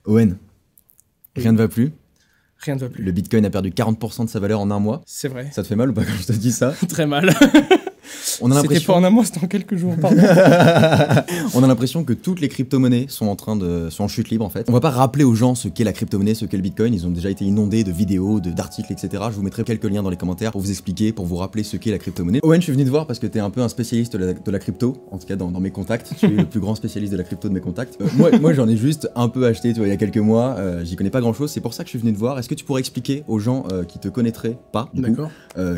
Owen, rien ne va plus. Rien ne va plus. Le Bitcoin a perdu 40% de sa valeur en un mois. C'est vrai. Ça te fait mal ou pas quand je te dis ça? Très mal. On a C'était pas en un mois, c'était en quelques jours, pardon. On a l'impression que toutes les crypto-monnaies sont en chute libre en fait. On va pas rappeler aux gens ce qu'est la crypto-monnaie, ce qu'est le Bitcoin. Ils ont déjà été inondés de vidéos, d'articles, etc. Je vous mettrai quelques liens dans les commentaires pour vous expliquer, pour vous rappeler ce qu'est la crypto-monnaie. Owen, je suis venu te voir parce que t'es un peu un spécialiste de la crypto, en tout cas dans mes contacts. Tu es le plus grand spécialiste de la crypto de mes contacts. Moi j'en ai juste un peu acheté, tu vois, il y a quelques mois. J'y connais pas grand chose, c'est pour ça que je suis venu te voir. Est-ce que tu pourrais expliquer aux gens qui te connaîtraient pas,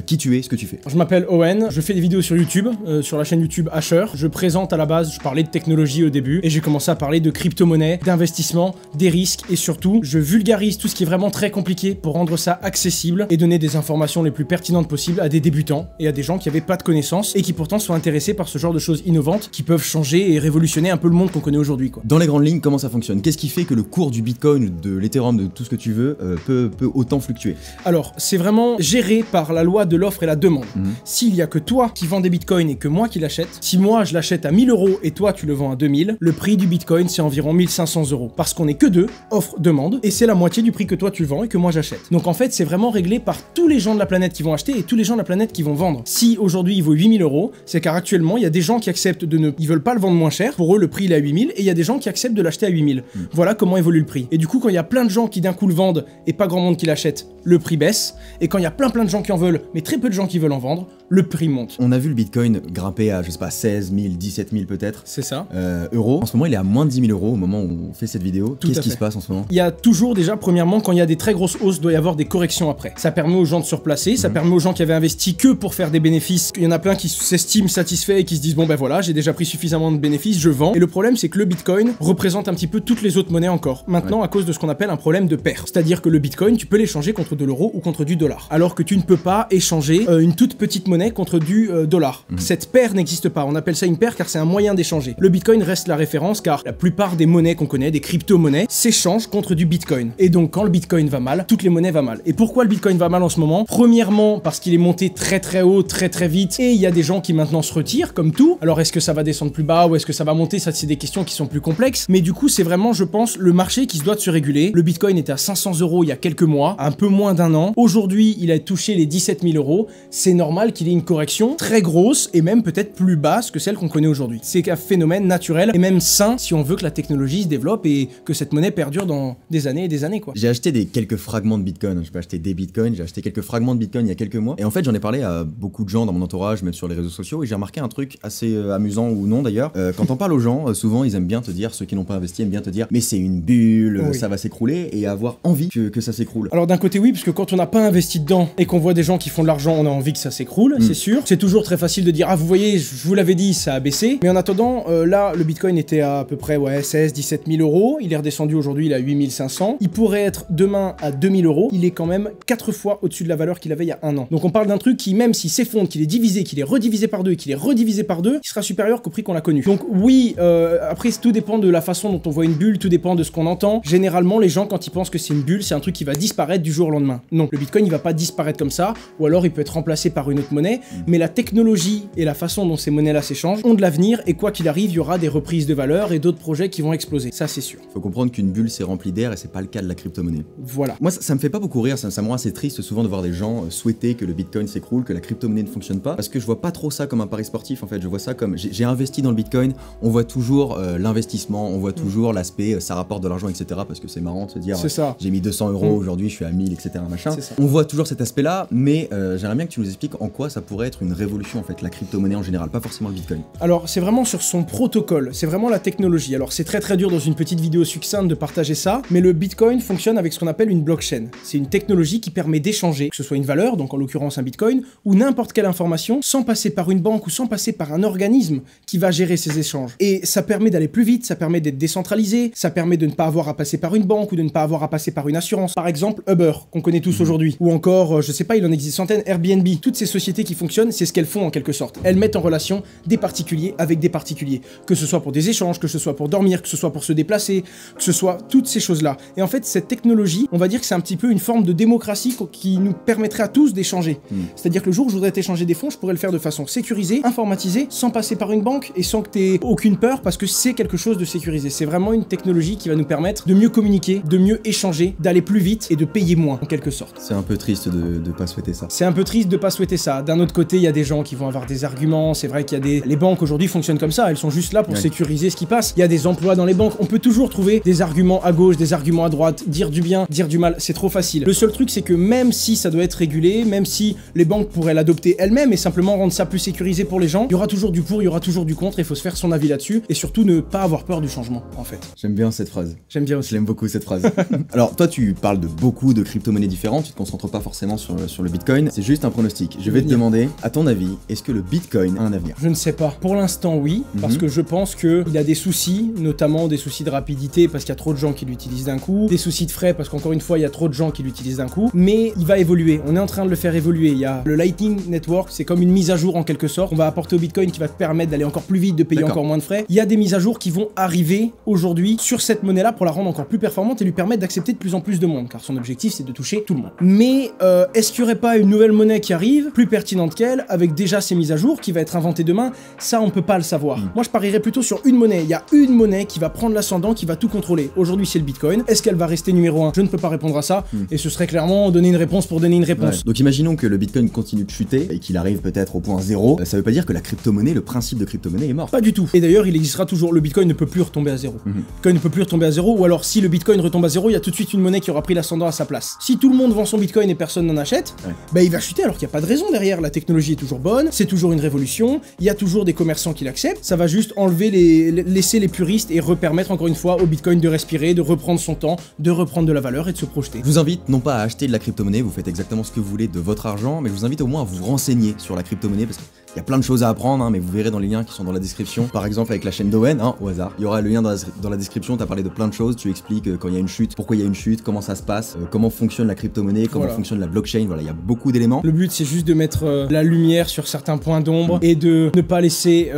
qui tu es, ce que tu fais? Je m'appelle Owen, je fais des vidéos sur YouTube, sur la chaîne YouTube Asher. Je présente à la base, je parlais de technologie au début, et j'ai commencé à parler de crypto-monnaie, d'investissement, des risques, et surtout, je vulgarise tout ce qui est vraiment très compliqué pour rendre ça accessible et donner des informations les plus pertinentes possibles à des débutants et à des gens qui n'avaient pas de connaissances et qui pourtant sont intéressés par ce genre de choses innovantes qui peuvent changer et révolutionner un peu le monde qu'on connaît aujourd'hui, quoi. Dans les grandes lignes, comment ça fonctionne? Qu'est-ce qui fait que le cours du Bitcoin, de l'Ethereum, de tout ce que tu veux, peut autant fluctuer? Alors, c'est vraiment géré par la loi de l'offre et la demande. S'il y a que toi qui vends des bitcoins et que moi qui l'achète, si moi je l'achète à 1000 € et toi tu le vends à 2000, le prix du bitcoin c'est environ 1500 €. Parce qu'on est que deux, offre-demande, et c'est la moitié du prix que toi tu le vends et que moi j'achète. Donc en fait, c'est vraiment réglé par tous les gens de la planète qui vont acheter et tous les gens de la planète qui vont vendre. Si aujourd'hui il vaut 8000 €, c'est car actuellement il y a des gens qui acceptent ils veulent pas le vendre moins cher, pour eux le prix il est à 8000, et il y a des gens qui acceptent de l'acheter à 8000. Voilà comment évolue le prix. Et du coup, quand il y a plein de gens qui d'un coup le vendent et pas grand monde qui l'achète, le prix baisse, et quand il y a plein de gens qui en veulent, mais très peu de gens qui veulent en vendre, le prix monte. On a vu le Bitcoin grimper à, je sais pas, 16 000, 17 000 peut-être. C'est ça. Euros. En ce moment, il est à moins de 10 000 € au moment où on fait cette vidéo. Qu'est-ce qui se passe en ce moment? Il y a toujours déjà, premièrement, quand il y a des très grosses hausses, il doit y avoir des corrections après. Ça permet aux gens de se replacer, ça permet aux gens qui avaient investi que pour faire des bénéfices. Il y en a plein qui s'estiment satisfaits et qui se disent bon ben voilà, j'ai déjà pris suffisamment de bénéfices, je vends. Et le problème, c'est que le Bitcoin représente un petit peu toutes les autres monnaies encore. Maintenant, à cause de ce qu'on appelle un problème de paire. C'est-à-dire que le Bitcoin, tu peux l'échanger contre de l'euro ou contre du dollar. Alors que tu ne peux pas échanger une toute petite monnaie contre du dollar. Cette paire n'existe pas. On appelle ça une paire car c'est un moyen d'échanger. Le Bitcoin reste la référence car la plupart des monnaies qu'on connaît, des crypto-monnaies, s'échangent contre du Bitcoin. Et donc quand le Bitcoin va mal, toutes les monnaies vont mal. Et pourquoi le Bitcoin va mal en ce moment? Premièrement, parce qu'il est monté très très haut, très très vite, et il y a des gens qui maintenant se retirent, comme tout. Alors est-ce que ça va descendre plus bas ou est-ce que ça va monter? Ça, c'est des questions qui sont plus complexes. Mais du coup, c'est vraiment, je pense, le marché qui se doit de se réguler. Le Bitcoin était à 500 € il y a quelques mois, un peu moins d'un an. Aujourd'hui, il a touché les 17 000 €. C'est normal qu'il ait une correction très grosse et même peut-être plus basse que celle qu'on connaît aujourd'hui. C'est un phénomène naturel et même sain si on veut que la technologie se développe et que cette monnaie perdure dans des années et des années, quoi. J'ai acheté quelques fragments de Bitcoin. Je peux acheter des Bitcoins, j'ai acheté quelques fragments de Bitcoin il y a quelques mois. Et en fait, j'en ai parlé à beaucoup de gens dans mon entourage, même sur les réseaux sociaux, et j'ai remarqué un truc assez amusant ou non d'ailleurs. Quand on parle aux gens, souvent ils aiment bien te dire, ceux qui n'ont pas investi aiment bien te dire, mais c'est une bulle, ça va s'écrouler, et avoir envie que ça s'écroule. Alors d'un côté oui, parce que quand on n'a pas investi dedans et qu'on voit des gens qui font de l'argent, on a envie que ça s'écroule, c'est sûr. C'est toujours très facile de dire, ah vous voyez, je vous l'avais dit, ça a baissé. Mais en attendant, là, le Bitcoin était à peu près 16-17 000 €. Il est redescendu aujourd'hui, il est à 8 500. Il pourrait être demain à 2 000 €. Il est quand même 4 fois au-dessus de la valeur qu'il avait il y a un an. Donc on parle d'un truc qui, même s'il s'effondre, qu'il est divisé, qu'il est redivisé par deux et qu'il est redivisé par deux, il sera supérieur qu'au prix qu'on l'a connu. Donc oui, après tout dépend de la façon dont on voit une bulle, tout dépend de ce qu'on entend. Généralement, les gens, quand ils pensent que c'est une bulle, c'est un truc qui va disparaître du jour au lendemain. Non, le Bitcoin, il va pas disparaître comme ça, ou alors il peut être remplacé par une autre monnaie, mais la technologie et la façon dont ces monnaies-là s'échangent ont de l'avenir, et quoi qu'il arrive, il y aura des reprises de valeur et d'autres projets qui vont exploser. Ça, c'est sûr. Faut comprendre qu'une bulle, c'est rempli d'air, et c'est pas le cas de la crypto-monnaie. Voilà. Moi, ça me fait pas beaucoup rire, ça me rend assez triste souvent de voir des gens souhaiter que le Bitcoin s'écroule, que la crypto-monnaie ne fonctionne pas, parce que je vois pas trop ça comme un pari sportif, en fait. Je vois ça comme, j'ai investi dans le Bitcoin, on voit toujours l'investissement, on voit toujours l'aspect, ça rapporte de l'argent, etc., parce que c'est marrant de se dire, j'ai mis 200 € aujourd'hui, je suis à 1000, etc., machin. On voit toujours cet aspect-là, mais j'aimerais bien que tu nous expliques en quoi ça pourrait être une révolution, en fait, la crypto-monnaie en général, pas forcément le Bitcoin. Alors, c'est vraiment sur son protocole, c'est vraiment la technologie. Alors, c'est très dur dans une petite vidéo succincte de partager ça, mais le Bitcoin fonctionne avec ce qu'on appelle une blockchain. C'est une technologie qui permet d'échanger, que ce soit une valeur, donc en l'occurrence un Bitcoin, ou n'importe quelle information, sans passer par une banque ou sans passer par un organisme qui va gérer ces échanges. Et ça permet d'aller plus vite, ça permet d'être décentralisé, ça permet de ne pas avoir à passer par une banque ou de ne pas avoir à passer par une assurance. Par exemple, Uber, qu'on connaît tous aujourd'hui, ou encore, je sais pas, il en existe centaines, Airbnb. Toutes ces sociétés qui fonctionnent, c'est ce qu'elles font en quelque quelque sorte. Elles mettent en relation des particuliers avec des particuliers, que ce soit pour des échanges, que ce soit pour dormir, que ce soit pour se déplacer, que ce soit toutes ces choses-là. Et en fait, cette technologie, on va dire que c'est un petit peu une forme de démocratie qui nous permettrait à tous d'échanger. C'est-à-dire que le jour où je voudrais t'échanger des fonds, je pourrais le faire de façon sécurisée, informatisée, sans passer par une banque et sans que tu aies aucune peur, parce que c'est quelque chose de sécurisé. C'est vraiment une technologie qui va nous permettre de mieux communiquer, de mieux échanger, d'aller plus vite et de payer moins, en quelque sorte. C'est un peu triste de pas souhaiter ça. C'est un peu triste de pas souhaiter ça. D'un autre côté, il y a des gens qui vont avoir des arguments. C'est vrai qu'il y a des... Les banques aujourd'hui fonctionnent comme ça. Elles sont juste là pour sécuriser ce qui passe. Il y a des emplois dans les banques. On peut toujours trouver des arguments à gauche, des arguments à droite, dire du bien, dire du mal. C'est trop facile. Le seul truc, c'est que même si ça doit être régulé, même si les banques pourraient l'adopter elles-mêmes et simplement rendre ça plus sécurisé pour les gens, il y aura toujours du pour, il y aura toujours du contre. Il faut se faire son avis là-dessus et surtout ne pas avoir peur du changement, en fait. J'aime bien cette phrase. J'aime bien aussi. Je l'aime beaucoup cette phrase. Alors toi, tu parles de beaucoup de crypto-monnaies différentes. Tu te concentres pas forcément sur le Bitcoin. C'est juste un pronostic. Je vais te demander, à ton avis, est-ce que le Bitcoin a un avenir? Je ne sais pas. Pour l'instant, oui, parce que je pense qu'il a des soucis, notamment des soucis de rapidité, parce qu'il y a trop de gens qui l'utilisent d'un coup, des soucis de frais, parce qu'encore une fois, il y a trop de gens qui l'utilisent d'un coup, mais il va évoluer. On est en train de le faire évoluer. Il y a le Lightning Network, c'est comme une mise à jour en quelque sorte. On va apporter au Bitcoin qui va te permettre d'aller encore plus vite, de payer encore moins de frais. Il y a des mises à jour qui vont arriver aujourd'hui sur cette monnaie-là pour la rendre encore plus performante et lui permettre d'accepter de plus en plus de monde, car son objectif, c'est de toucher tout le monde. Mais est-ce qu'il n'y aurait pas une nouvelle monnaie qui arrive, plus pertinente qu'elle, avec déjà ces mises à jour, qui va être inventée demain? Ça, on peut pas le savoir. Moi, je parierais plutôt sur une monnaie. Il y a une monnaie qui va prendre l'ascendant, qui va tout contrôler. Aujourd'hui, c'est le Bitcoin. Est-ce qu'elle va rester numéro 1? Je ne peux pas répondre à ça. Et ce serait clairement donner une réponse pour donner une réponse. Ouais. Donc imaginons que le Bitcoin continue de chuter et qu'il arrive peut-être au point 0. Ça veut pas dire que la crypto-monnaie, le principe de crypto-monnaie est mort. Pas du tout. Et d'ailleurs, il existera toujours. Le Bitcoin ne peut plus retomber à 0. Bitcoin ne peut plus retomber à 0, ou alors si le Bitcoin retombe à 0, il y a tout de suite une monnaie qui aura pris l'ascendant à sa place. Si tout le monde vend son Bitcoin et personne n'en achète, bah il va chuter alors qu'il n'y a pas de raison derrière. La technologie est toujours bonne, c'est toujours une révolution, il y a toujours des commerçants qui l'acceptent. Ça va juste enlever laisser les puristes et repermettre encore une fois au Bitcoin de respirer, de reprendre son temps, de reprendre de la valeur et de se projeter. Je vous invite non pas à acheter de la crypto-monnaie, vous faites exactement ce que vous voulez de votre argent, mais je vous invite au moins à vous renseigner sur la crypto-monnaie parce qu'il y a plein de choses à apprendre, hein, mais vous verrez dans les liens qui sont dans la description. Par exemple avec la chaîne d'Owen, hein, au hasard, il y aura le lien dans la description, t'as parlé de plein de choses, tu expliques quand il y a une chute, pourquoi il y a une chute, comment ça se passe, comment fonctionne la crypto-monnaie, comment fonctionne la blockchain, voilà, il y a beaucoup d'éléments. Le but c'est juste de mettre la lumière sur certains points d'ombre et de ne pas laisser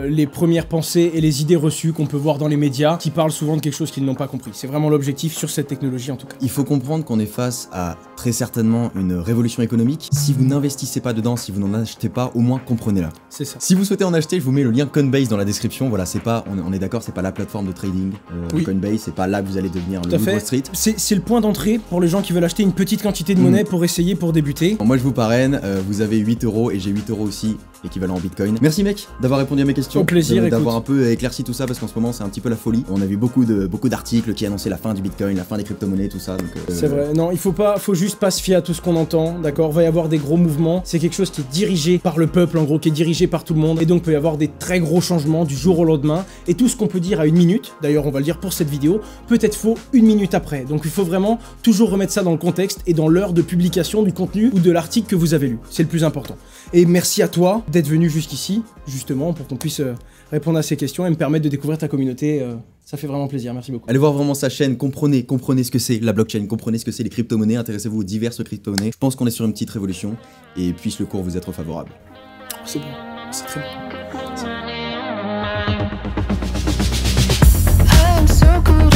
les premières pensées et les idées reçues qu'on peut voir dans les médias qui parlent souvent de quelque chose qu'ils n'ont pas compris. C'est vraiment l'objectif sur cette technologie en tout cas. Il faut comprendre qu'on est face à très certainement une révolution économique. Si vous n'investissez pas dedans, si vous n'en achetez pas, au moins comprenez-la. C'est ça. Si vous souhaitez en acheter, je vous mets le lien Coinbase dans la description. Voilà, c'est pas, on est d'accord, c'est pas la plateforme de trading. Coinbase, c'est pas là que vous allez devenir le nouveau street. C'est le point d'entrée pour les gens qui veulent acheter une petite quantité de monnaie pour essayer, pour débuter. Bon, moi je vous parraine, vous avez 8 € et j'ai 8 € aussi, équivalent en Bitcoin. Merci mec d'avoir répondu à mes questions. Au plaisir, d'avoir un peu éclairci tout ça parce qu'en ce moment c'est un petit peu la folie. On a vu beaucoup d'articles qui annonçaient la fin du Bitcoin, la fin des crypto-monnaies, tout ça. C'est vrai, non, faut juste pas se fier à tout ce qu'on entend, d'accord? Va y avoir des gros mouvements, c'est quelque chose qui est dirigé par le peuple en gros, qui est dirigé par tout le monde, et donc peut y avoir des très gros changements du jour au lendemain, et tout ce qu'on peut dire à 1 minute, d'ailleurs on va le dire pour cette vidéo, peut être faux 1 minute après, donc il faut vraiment toujours remettre ça dans le contexte et dans l'heure de publication du contenu ou de l'article que vous avez lu, c'est le plus important. Et merci à toi d'être venu jusqu'ici, justement, pour qu'on puisse répondre à ces questions et me permettre de découvrir ta communauté. Ça fait vraiment plaisir, merci beaucoup. Allez voir vraiment sa chaîne, comprenez ce que c'est la blockchain, comprenez ce que c'est les crypto-monnaies, intéressez-vous aux diverses crypto-monnaies. Je pense qu'on est sur une petite révolution et puisse le cours vous être favorable. C'est bon, c'est très bon. I'm so good.